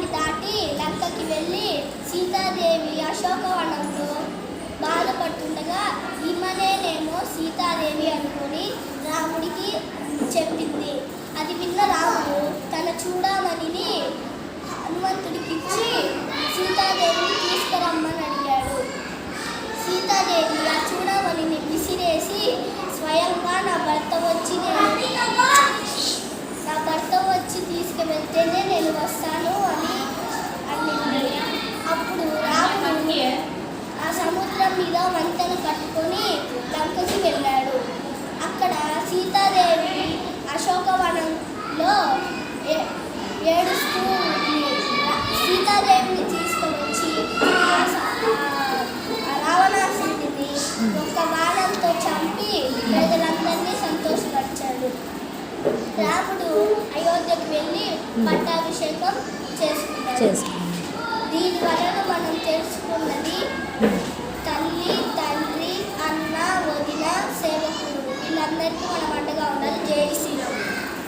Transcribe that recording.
సముద్రాన్ని దాటి లంకకి వెళ్ళి సీతాదేవి అశోకవనంలో బాధపడుతుండగా ఈమెనేమో సీతాదేవి అనుకొని రాముడికి చెప్పింది. అది విన్న రాముడు తన చూడమణిని హనుమంతుడికి ఇచ్చి సీతాదేవిని తీసుకురమ్మని అడిగాడు. సీతాదేవి ఆ చూడమణిని విసిరేసి స్వయంగా నా భర్త వచ్చి తీసుకువెళ్తేనే నేను వస్తాను అని అడిగింది. అప్పుడు రాముడు ఆ సముద్రం మీద వంతెన కట్టుకొని లంకకి వెళ్ళాడు. అక్కడ సీతాదేవి అశోకవనంలో ఏడుస్తూ సీతాదేవిని తీసుకువచ్చి రావణాసురుడిని ఒక్క బాణంతో చంపి ప్రజలందరినీ సంతోషపరిచాడు. రాముడు అయోధ్యకు వెళ్ళి పట్టాభిషేకం చేసుకున్నాడు. దీని వలన మనం తెలుసుకున్నది తల్లి, తండ్రి, అన్న, వదిన, సేవకుడు వీళ్ళందరికీ మనం అండగా ఉండాలి. జై శ్రీ